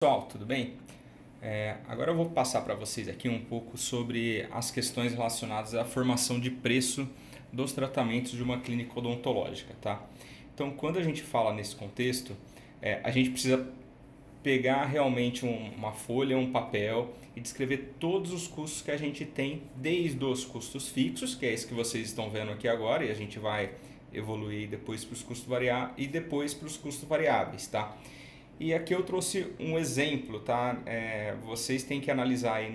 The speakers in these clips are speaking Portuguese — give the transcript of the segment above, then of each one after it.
Pessoal, tudo bem? Agora eu vou passar para vocês aqui um pouco sobre as questões relacionadas à formação de preço dos tratamentos de uma clínica odontológica, tá? Então, quando a gente fala nesse contexto, a gente precisa pegar realmente uma folha, um papel e descrever todos os custos que a gente tem, desde os custos fixos, que é esse que vocês estão vendo aqui agora, e a gente vai evoluir depois para os custos variáveis e depois para os custos variáveis, tá? E aqui eu trouxe um exemplo, tá? Vocês têm que analisar aí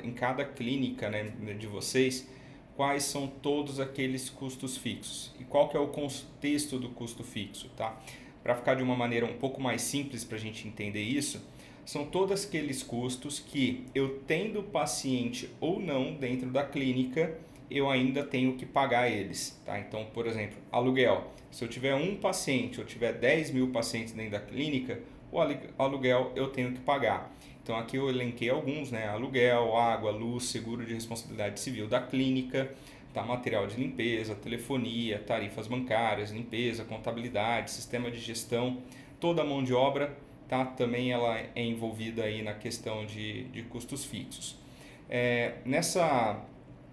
em cada clínica, né, de vocês quais são todos aqueles custos fixos e qual que é o contexto do custo fixo, tá? Para ficar de uma maneira um pouco mais simples para a gente entender isso, são todos aqueles custos que eu tendo paciente ou não dentro da clínica, eu ainda tenho que pagar eles, tá? Então, por exemplo, aluguel. Se eu tiver um paciente ou tiver 10 mil pacientes dentro da clínica, o aluguel eu tenho que pagar. Então aqui eu elenquei alguns, né? Aluguel, água, luz, seguro de responsabilidade civil da clínica, tá? Material de limpeza, telefonia, tarifas bancárias, limpeza, contabilidade, sistema de gestão, toda a mão de obra, tá? Também ela é envolvida aí na questão de custos fixos.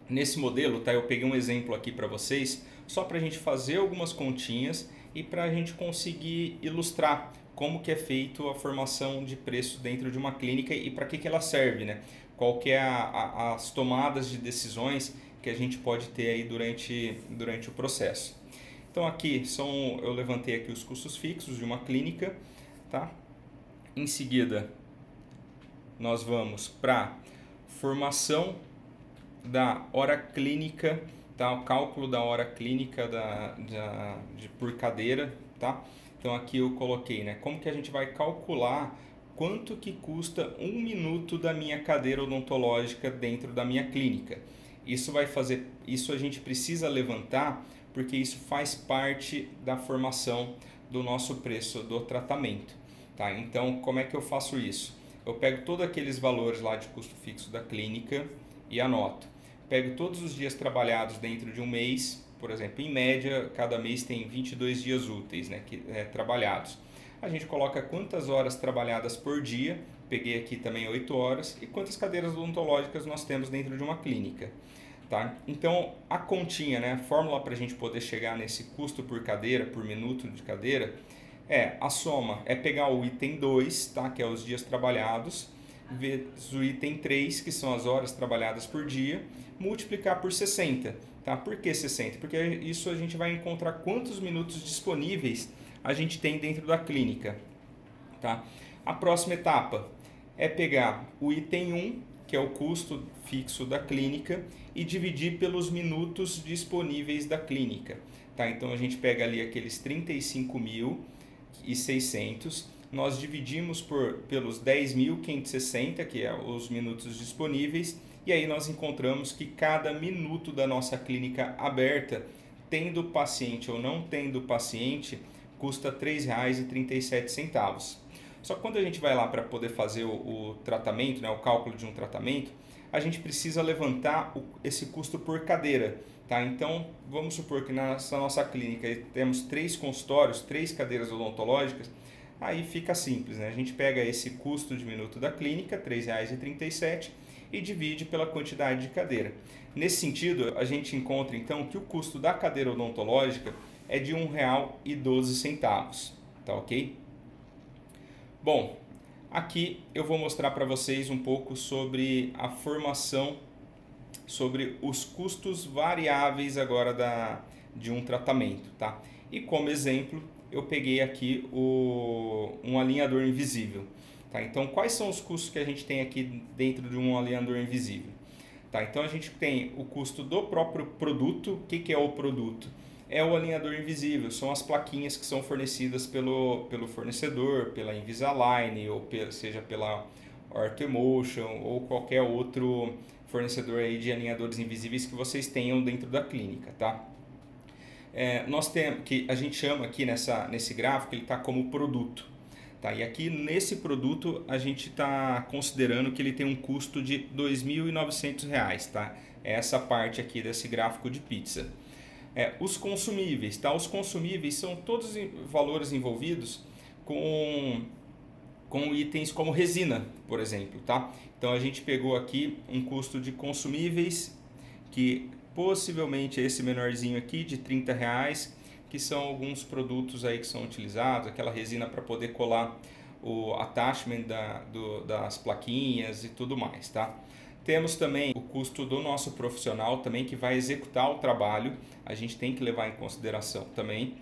Nesse modelo, tá? Eu peguei um exemplo aqui para vocês, só para a gente fazer algumas continhas e para a gente conseguir ilustrar como que é feito a formação de preço dentro de uma clínica e para que ela serve, né? Qual que é as tomadas de decisões que a gente pode ter aí durante o processo. Então aqui eu levantei aqui os custos fixos de uma clínica, tá? Em seguida nós vamos para formação da hora clínica, tá? O cálculo da hora clínica por cadeira, tá? Então aqui eu coloquei, né? Como que a gente vai calcular quanto que custa um minuto da minha cadeira odontológica dentro da minha clínica. Isso a gente precisa levantar porque isso faz parte da formação do nosso preço do tratamento, tá? Então como é que eu faço isso? Eu pego todos aqueles valores lá de custo fixo da clínica e anoto. Pego todos os dias trabalhados dentro de um mês, por exemplo, em média, cada mês tem 22 dias úteis, né, trabalhados. A gente coloca quantas horas trabalhadas por dia, peguei aqui também 8 horas, e quantas cadeiras odontológicas nós temos dentro de uma clínica. Tá? Então, a continha, né, a fórmula para a gente poder chegar nesse custo por cadeira, por minuto de cadeira, a soma é pegar o item 2, tá, que é os dias trabalhados, vezes o item 3, que são as horas trabalhadas por dia, multiplicar por 60. Tá? Por que 60? Porque isso a gente vai encontrar quantos minutos disponíveis a gente tem dentro da clínica. Tá? A próxima etapa é pegar o item 1, que é o custo fixo da clínica, e dividir pelos minutos disponíveis da clínica. Tá? Então a gente pega ali aqueles 35.600, nós dividimos pelos 10.560, que é os minutos disponíveis, e aí nós encontramos que cada minuto da nossa clínica aberta, tendo paciente ou não tendo paciente, custa R$ 3,37. Só que quando a gente vai lá para poder fazer o tratamento, né, o cálculo de um tratamento, a gente precisa levantar esse custo por cadeira. Tá? Então, vamos supor que na nossa clínica temos 3 consultórios, 3 cadeiras odontológicas. Aí fica simples, né? A gente pega esse custo de minuto da clínica, R$ 3,37, e divide pela quantidade de cadeira. Nesse sentido, a gente encontra então que o custo da cadeira odontológica é de R$ 1,12, tá ok? Bom, aqui eu vou mostrar para vocês um pouco sobre a formação, sobre os custos variáveis agora de um tratamento, tá? E como exemplo, eu peguei aqui um alinhador invisível. Tá? Então, quais são os custos que a gente tem aqui dentro de um alinhador invisível? Tá? Então, a gente tem o custo do próprio produto. O que é o produto? É o alinhador invisível, são as plaquinhas que são fornecidas pelo fornecedor, pela Invisalign, ou seja pela Orthomotion, ou qualquer outro fornecedor aí de alinhadores invisíveis que vocês tenham dentro da clínica. Tá? Nós temos, que a gente chama aqui nesse gráfico, ele está como produto. Tá? E aqui nesse produto a gente está considerando que ele tem um custo de R$ 2.900. Tá? É essa parte aqui desse gráfico de pizza. Os consumíveis. Tá? Os consumíveis são todos os valores envolvidos com com itens como resina, por exemplo, tá? Então a gente pegou aqui um custo de consumíveis que possivelmente é esse menorzinho aqui de R$ 30, que são alguns produtos aí que são utilizados, aquela resina para poder colar o attachment das plaquinhas e tudo mais, tá? Temos também o custo do nosso profissional também que vai executar o trabalho, a gente tem que levar em consideração também.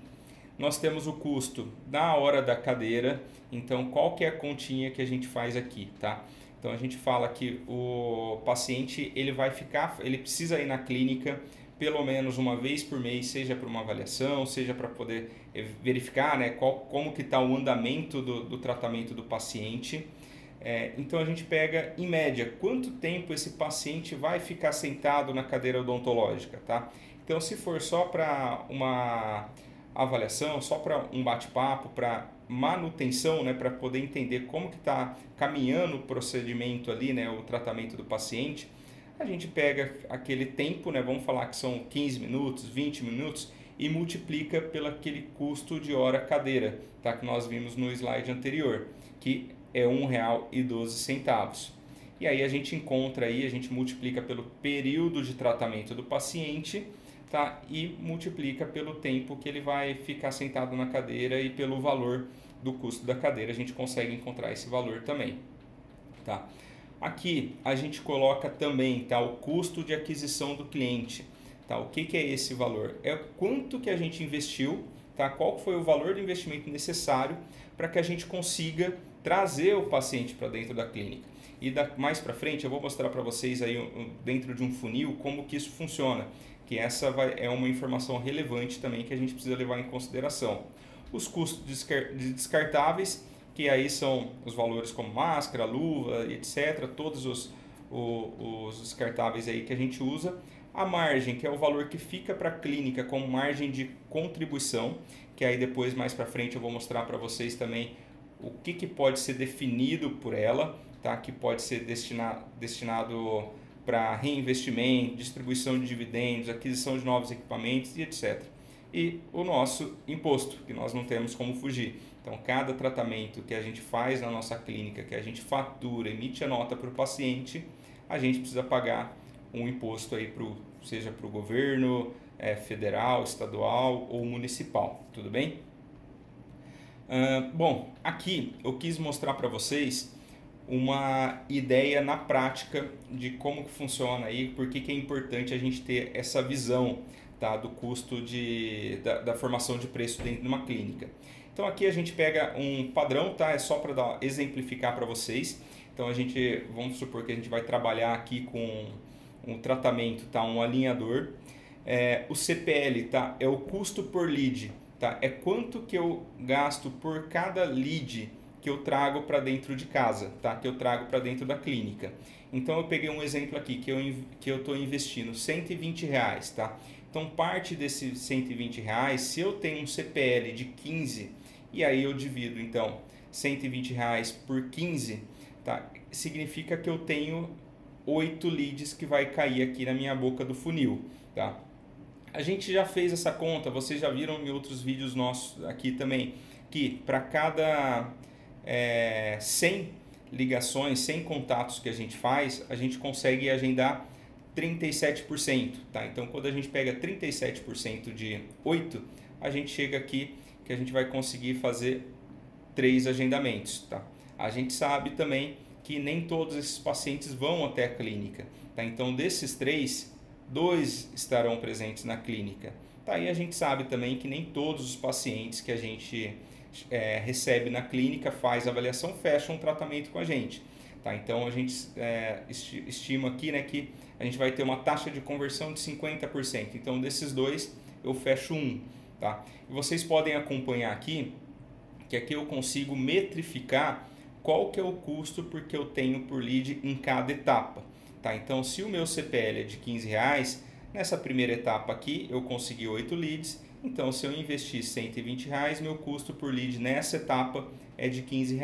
Nós temos o custo da hora da cadeira, então qual que é a continha que a gente faz aqui, tá? Então a gente fala que o paciente ele precisa ir na clínica pelo menos uma vez por mês, seja para uma avaliação, seja para poder verificar, né, como que está o andamento do tratamento do paciente. Então a gente pega em média quanto tempo esse paciente vai ficar sentado na cadeira odontológica, tá? Então se for só para uma avaliação, só para um bate-papo, para manutenção, né, para poder entender como que está caminhando o procedimento ali, né, o tratamento do paciente, a gente pega aquele tempo, né, vamos falar que são 15 minutos, 20 minutos, e multiplica pelo aquele custo de hora cadeira, tá, que nós vimos no slide anterior, que é R$ 1,12. E aí a gente encontra aí, a gente multiplica pelo período de tratamento do paciente, tá? E multiplica pelo tempo que ele vai ficar sentado na cadeira e pelo valor do custo da cadeira, a gente consegue encontrar esse valor também, tá? Aqui a gente coloca também, tá, o custo de aquisição do cliente, tá? O que é esse valor? É quanto que a gente investiu, tá? Qual foi o valor do investimento necessário para que a gente consiga trazer o paciente para dentro da clínica. E mais para frente eu vou mostrar para vocês aí dentro de um funil como que isso funciona, que essa é uma informação relevante também que a gente precisa levar em consideração. Os custos descartáveis, que aí são os valores como máscara, luva, etc., todos os descartáveis aí que a gente usa. A margem, que é o valor que fica para a clínica como margem de contribuição, que aí depois mais para frente eu vou mostrar para vocês também o que pode ser definido por ela, tá? Que pode ser destinado para reinvestimento, distribuição de dividendos, aquisição de novos equipamentos e etc. E o nosso imposto, que nós não temos como fugir. Então, cada tratamento que a gente faz na nossa clínica, que a gente fatura, emite a nota para o paciente, a gente precisa pagar um imposto aí seja para o governo federal, estadual ou municipal, tudo bem? Bom, aqui eu quis mostrar para vocês uma ideia na prática de como que funciona aí, por que é importante a gente ter essa visão, tá, do custo da formação de preço dentro de uma clínica. Então aqui a gente pega um padrão, tá? É só para exemplificar para vocês. Então vamos supor que a gente vai trabalhar aqui com um tratamento, tá? Um alinhador. O CPL, tá? É o custo por lead, tá? É quanto que eu gasto por cada lead que eu trago para dentro de casa, tá? Que eu trago para dentro da clínica. Então eu peguei um exemplo aqui que eu estou investindo R$ 120, tá? Então parte desses R$ 120, se eu tenho um CPL de 15 e aí eu divido então R$ 120 por 15, tá? Significa que eu tenho 8 leads que vai cair aqui na minha boca do funil, tá? A gente já fez essa conta, vocês já viram em outros vídeos nossos aqui também, que para cada 100 ligações, 100 contatos que a gente faz, a gente consegue agendar 37%, tá? Então, quando a gente pega 37% de 8, a gente chega aqui que a gente vai conseguir fazer 3 agendamentos, tá? A gente sabe também que nem todos esses pacientes vão até a clínica, tá? Então, desses 3, 2 estarão presentes na clínica, tá? E a gente sabe também que nem todos os pacientes que a gente recebe na clínica, faz avaliação, fecha um tratamento com a gente, tá? Então a gente estima aqui, né, que a gente vai ter uma taxa de conversão de 50%. Então desses 2 eu fecho 1, tá? E vocês podem acompanhar aqui que aqui eu consigo metrificar qual que é o custo porque eu tenho por lead em cada etapa, tá? Então se o meu CPL é de R$ 15, nessa primeira etapa aqui eu consegui 8 leads. Então, se eu investir R$ 120, meu custo por lead nessa etapa é de R$ 15.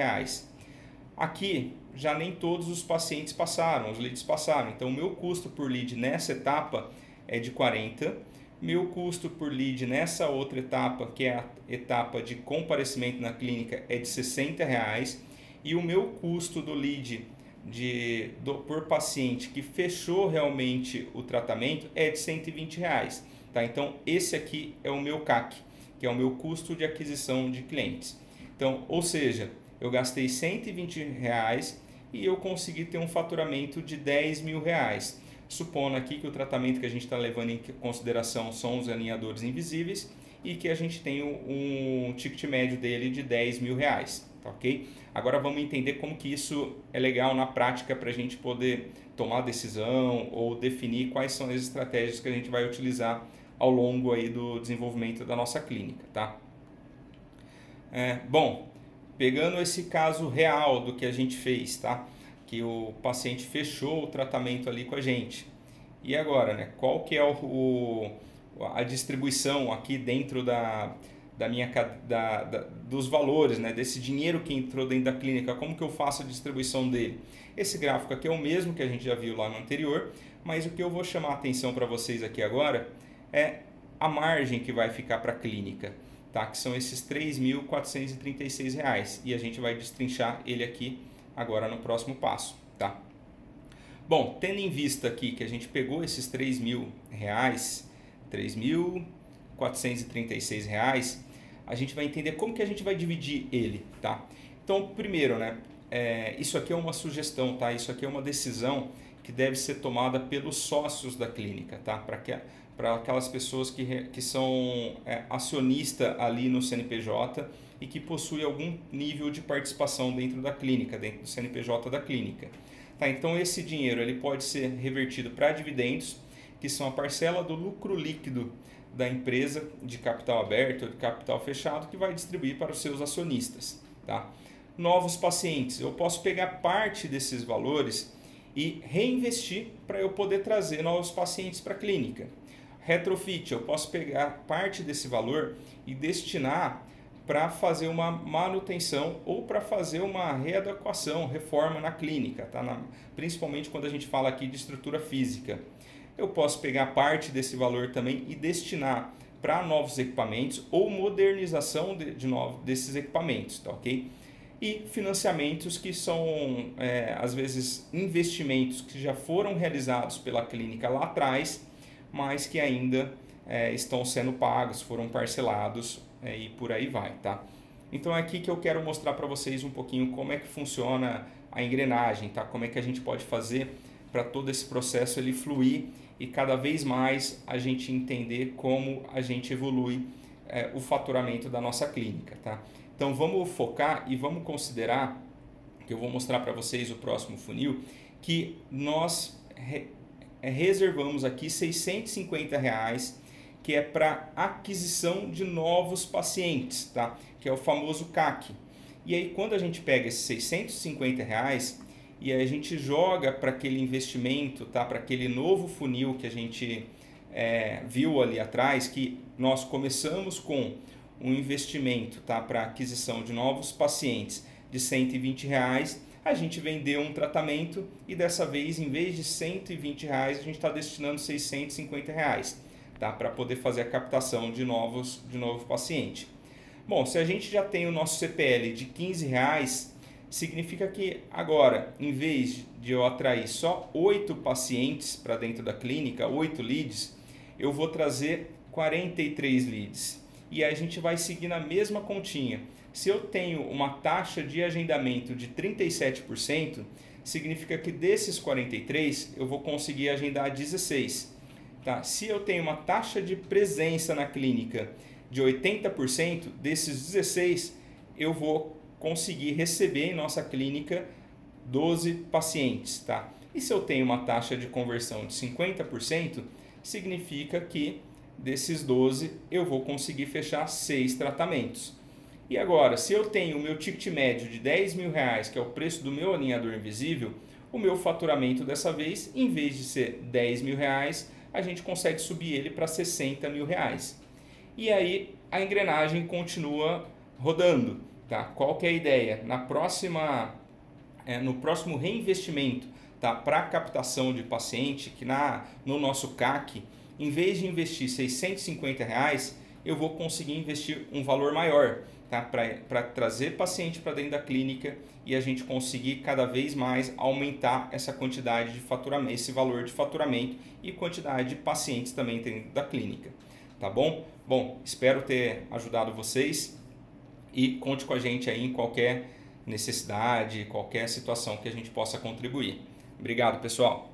Aqui, já nem todos os pacientes passaram, os leads passaram. Então, meu custo por lead nessa etapa é de 40. Meu custo por lead nessa outra etapa, que é a etapa de comparecimento na clínica, é de R$ 60. e o meu custo do lead por paciente que fechou realmente o tratamento é de R$ 120. Tá? Então, esse aqui é o meu CAC, que é o meu custo de aquisição de clientes. Então, ou seja, eu gastei R$ 120 e eu consegui ter um faturamento de R$ 10.000. Supondo aqui que o tratamento que a gente está levando em consideração são os alinhadores invisíveis e que a gente tem um ticket médio dele de R$ 10.000, tá ok? Agora vamos entender como que isso é legal na prática para a gente poder tomar decisão ou definir quais são as estratégias que a gente vai utilizar ao longo aí do desenvolvimento da nossa clínica, tá? Bom, pegando esse caso real do que a gente fez, tá? Que o paciente fechou o tratamento ali com a gente. E agora, né? Qual que é a distribuição aqui dentro dos valores, né? Desse dinheiro que entrou dentro da clínica? Como que eu faço a distribuição dele? Esse gráfico aqui é o mesmo que a gente já viu lá no anterior, mas o que eu vou chamar a atenção para vocês aqui agora é a margem que vai ficar para a clínica, tá? Que são esses R$ 3.436, e a gente vai destrinchar ele aqui agora no próximo passo, tá? Bom, tendo em vista aqui que a gente pegou esses R$ 3.436, a gente vai entender como que a gente vai dividir ele, tá? Então, primeiro, né? Isso aqui é uma sugestão, tá? Isso aqui é uma decisão que deve ser tomada pelos sócios da clínica, tá? Para aquelas pessoas que são acionista ali no CNPJ e que possuem algum nível de participação dentro da clínica, dentro do CNPJ da clínica. Tá, então esse dinheiro ele pode ser revertido para dividendos, que são a parcela do lucro líquido da empresa de capital aberto ou de capital fechado, que vai distribuir para os seus acionistas. Tá? Novos pacientes, eu posso pegar parte desses valores e reinvestir para eu poder trazer novos pacientes para a clínica. Retrofit, eu posso pegar parte desse valor e destinar para fazer uma manutenção ou para fazer uma readequação, reforma na clínica, tá? Principalmente quando a gente fala aqui de estrutura física. Eu posso pegar parte desse valor também e destinar para novos equipamentos ou modernização desses equipamentos, tá ok? E financiamentos que são, às vezes, investimentos que já foram realizados pela clínica lá atrás, mas que ainda estão sendo pagos, foram parcelados e por aí vai, tá? Então é aqui que eu quero mostrar para vocês um pouquinho como é que funciona a engrenagem, tá? Como é que a gente pode fazer para todo esse processo ele fluir e cada vez mais a gente entender como a gente evolui o faturamento da nossa clínica, tá? Então vamos focar e vamos considerar, que eu vou mostrar para vocês o próximo funil, que nós reservamos aqui R$ 650, que é para aquisição de novos pacientes, tá? Que é o famoso CAC. E aí quando a gente pega esses R$ 650 e a gente joga para aquele investimento, tá? Para aquele novo funil que a gente viu ali atrás, que nós começamos com um investimento, tá? Para aquisição de novos pacientes de R$ 120, a gente vendeu um tratamento e dessa vez, em vez de R$ 120, a gente está destinando R$ 650. Tá? Para poder fazer a captação de novo paciente. Bom, se a gente já tem o nosso CPL de R$ 15, significa que agora, em vez de eu atrair só 8 pacientes para dentro da clínica, 8 leads, eu vou trazer 43 leads. E aí a gente vai seguir na mesma continha. Se eu tenho uma taxa de agendamento de 37%, significa que desses 43 eu vou conseguir agendar 16. Tá? Se eu tenho uma taxa de presença na clínica de 80%, desses 16 eu vou conseguir receber em nossa clínica 12 pacientes. Tá? E se eu tenho uma taxa de conversão de 50%, significa que desses 12 eu vou conseguir fechar 6 tratamentos. E agora, se eu tenho o meu ticket médio de R$ 10.000, que é o preço do meu alinhador invisível, o meu faturamento dessa vez, em vez de ser R$ 10.000, a gente consegue subir ele para R$ 60.000. E aí a engrenagem continua rodando. Tá? Qual que é a ideia? No próximo reinvestimento, tá? Para a captação de paciente, que no nosso CAC, em vez de investir R$ 650, eu vou conseguir investir um valor maior. tá? Para trazer paciente para dentro da clínica e a gente conseguir cada vez mais aumentar essa quantidade de faturamento, esse valor de faturamento e quantidade de pacientes também dentro da clínica, tá bom? Bom, espero ter ajudado vocês e conte com a gente aí em qualquer necessidade, qualquer situação que a gente possa contribuir. Obrigado, pessoal!